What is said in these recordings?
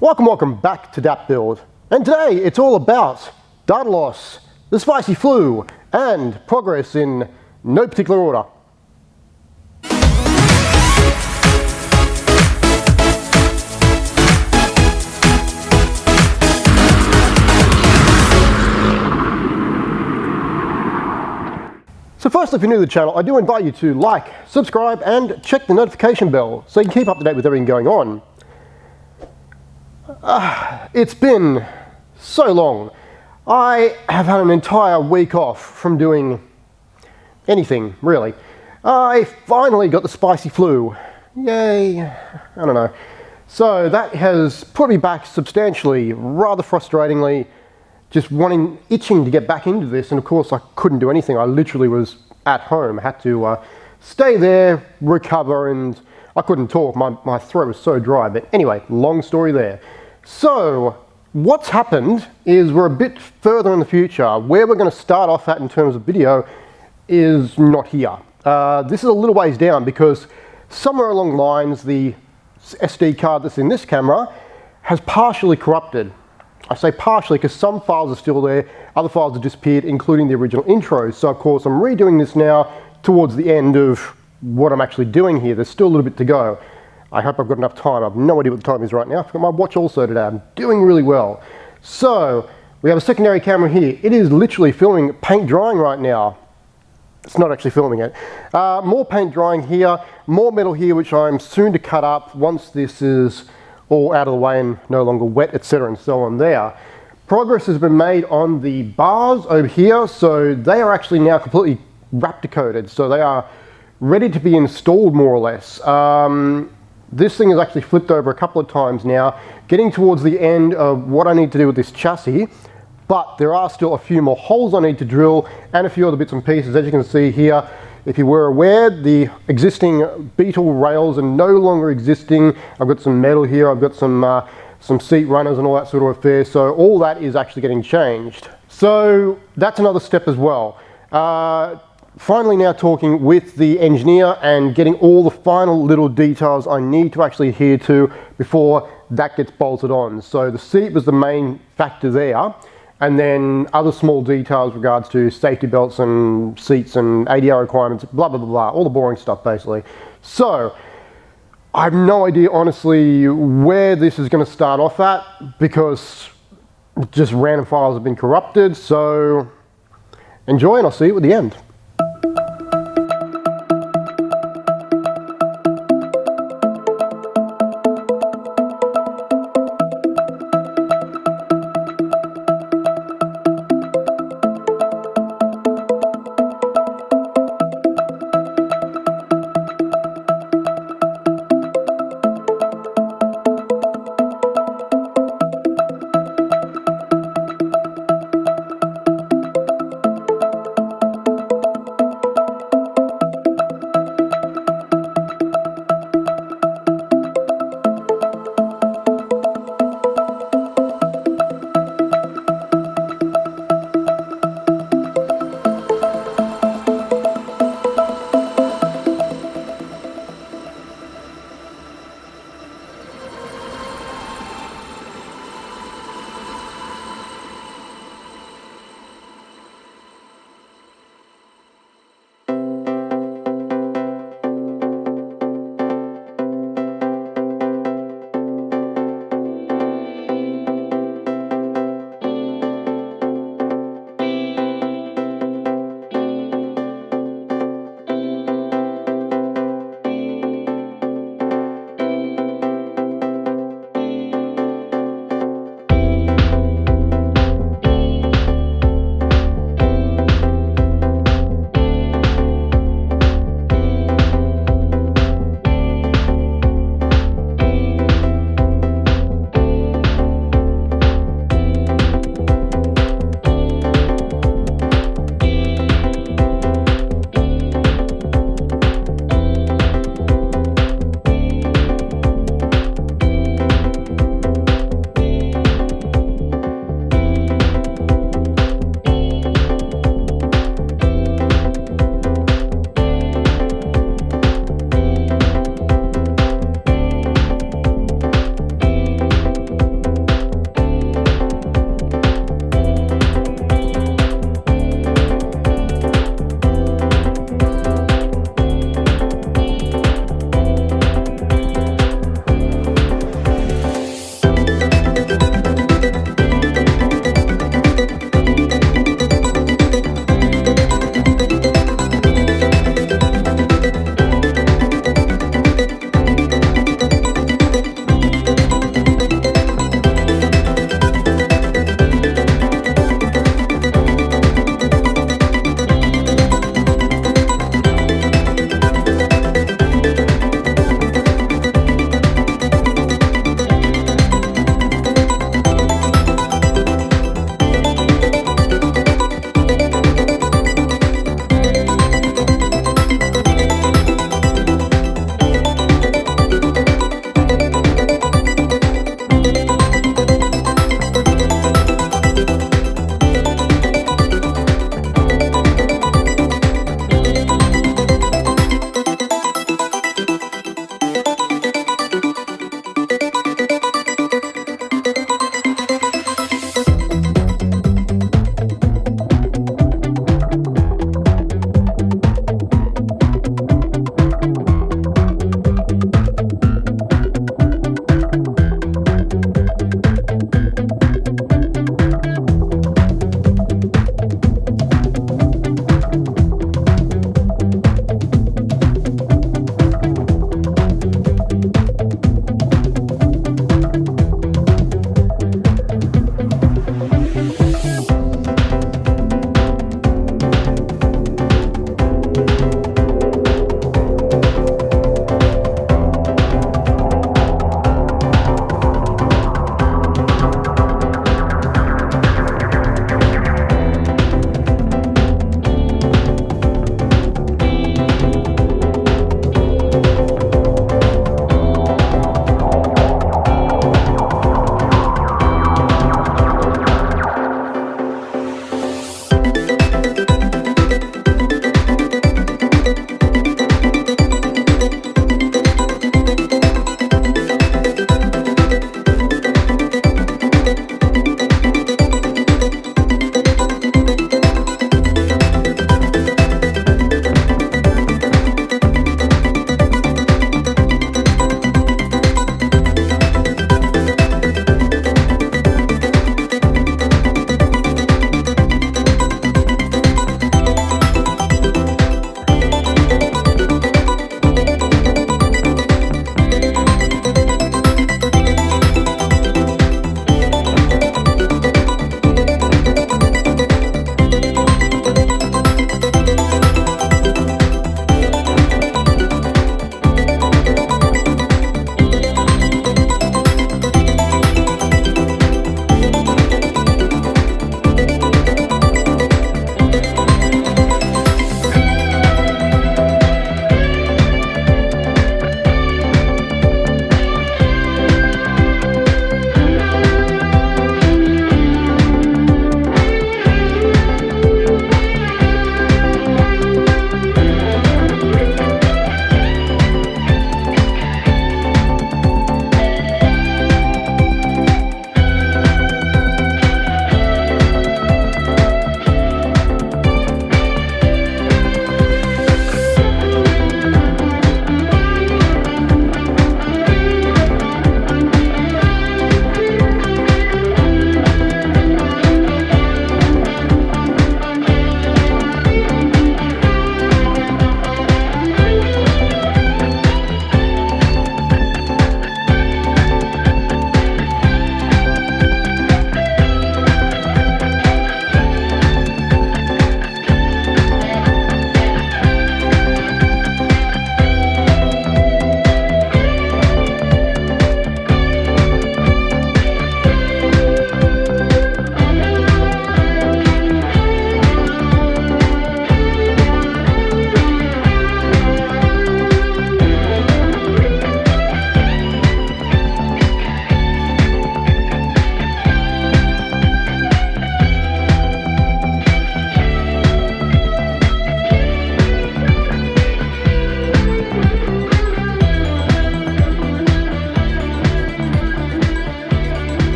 Welcome back to Dat Build. And today it's all about data loss, the spicy flu, and progress in no particular order. So firstly, if you're new to the channel, I do invite you to like, subscribe, and check the notification bell so you can keep up to date with everything going on. It's been so long. I have had an entire week off from doing anything, really. I finally got the spicy flu. Yay. I don't know. So that has put me back substantially, rather frustratingly, just itching to get back into this, and of course I couldn't do anything. I literally was at home. I had to stay there, recover, and I couldn't talk. My throat was so dry. But anyway, long story there. So what's happened is we're a bit further in the future. Where we're going to start off at in terms of video is not here. This is a little ways down because somewhere along the lines the SD card that's in this camera has partially corrupted. I say partially because some files are still there, other files have disappeared, including the original intros. So of course I'm redoing this now towards the end of what I'm actually doing here. There's still a little bit to go. I hope I've got enough time. I have no idea what the time is right now. I've got my watch also today. I'm doing really well. So we have a secondary camera here. It is literally filming paint drying right now. It's not actually filming it. More paint drying here, more metal here, which I'm soon to cut up once this is all out of the way and no longer wet, etc. and so on there. Progress has been made on the bars over here, so they are actually now completely Replica coated, so they are ready to be installed more or less. This thing has actually flipped over a couple of times now, getting towards the end of what I need to do with this chassis, but there are still a few more holes I need to drill and a few other bits and pieces. As you can see here, if you were aware, the existing Beetle rails are no longer existing. I've got some metal here, I've got some seat runners and all that sort of affair, so all that is actually getting changed. So that's another step as well. Finally now talking with the engineer and getting all the final little details I need to actually adhere to before that gets bolted on. So the seat was the main factor there, and then other small details regards to safety belts and seats and ADR requirements, blah, blah, blah, blah, all the boring stuff basically. So I have no idea honestly where this is going to start off at because just random files have been corrupted. So enjoy and I'll see you at the end.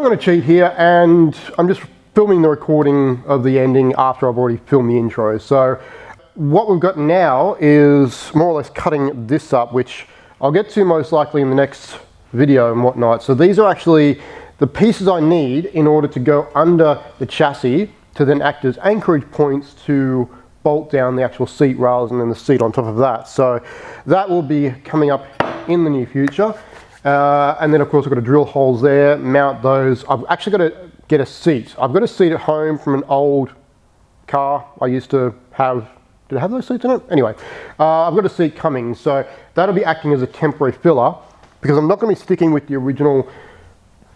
going to cheat here, and I'm just filming the recording of the ending after I've already filmed the intro. So what we've got now is more or less cutting this up, which I'll get to most likely in the next video and whatnot. So these are actually the pieces I need in order to go under the chassis to then act as anchorage points to bolt down the actual seat rather than the seat on top of that. So that will be coming up in the near future. And then of course I've got to drill holes there, mount those. I've actually got to get a seat. I've got a seat at home from an old car I used to have. Did I have those seats in it? Anyway, I've got a seat coming, so that'll be acting as a temporary filler because I'm not going to be sticking with the original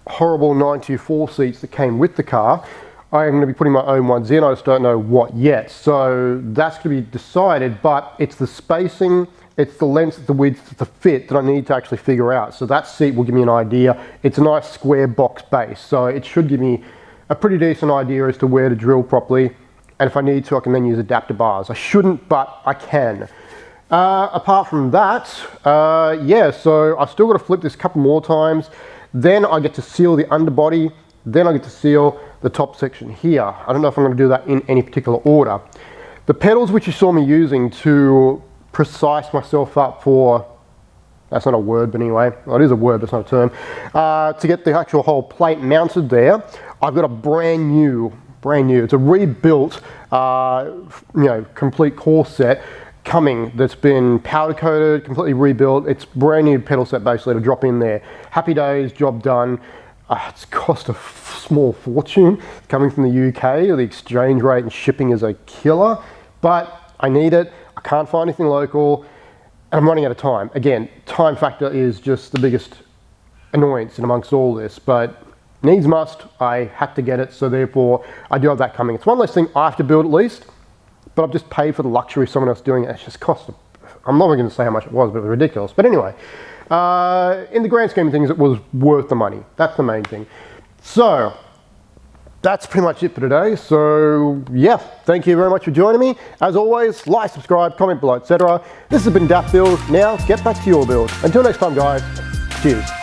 horrible 924 seats that came with the car. I am going to be putting my own ones in. I just don't know what yet. So that's going to be decided, but it's the spacing, it's the length, the width, the fit that I need to actually figure out. So that seat will give me an idea. It's a nice square box base, so it should give me a pretty decent idea as to where to drill properly. And if I need to, I can then use adapter bars. I shouldn't, but I can. Apart from that, yeah, so I've still got to flip this a couple more times. Then I get to seal the underbody. Then I get to seal the top section here. I don't know if I'm going to do that in any particular order. The pedals which you saw me using to precise myself up for, that's not a word, but anyway, well, it is a word, but it's not a term, to get the actual whole plate mounted there, I've got a brand new, it's a rebuilt, complete core set coming that's been powder coated, completely rebuilt. It's brand new pedal set basically to drop in there. Happy days, job done. It's cost a small fortune coming from the UK. The exchange rate and shipping is a killer, but I need it. I can't find anything local, and I'm running out of time. Again, time factor is just the biggest annoyance in amongst all this, but needs must. I had to get it, so therefore I do have that coming. It's one less thing I have to build at least, but I've just paid for the luxury of someone else doing it. It's just cost. I'm not even going to say how much it was, but it was ridiculous. But anyway. In the grand scheme of things, it was worth the money. That's the main thing. So that's pretty much it for today. So yeah, thank you very much for joining me. As always, like, subscribe, comment below, etc. This has been Daft Build. Now get back to your build. Until next time, guys. Cheers.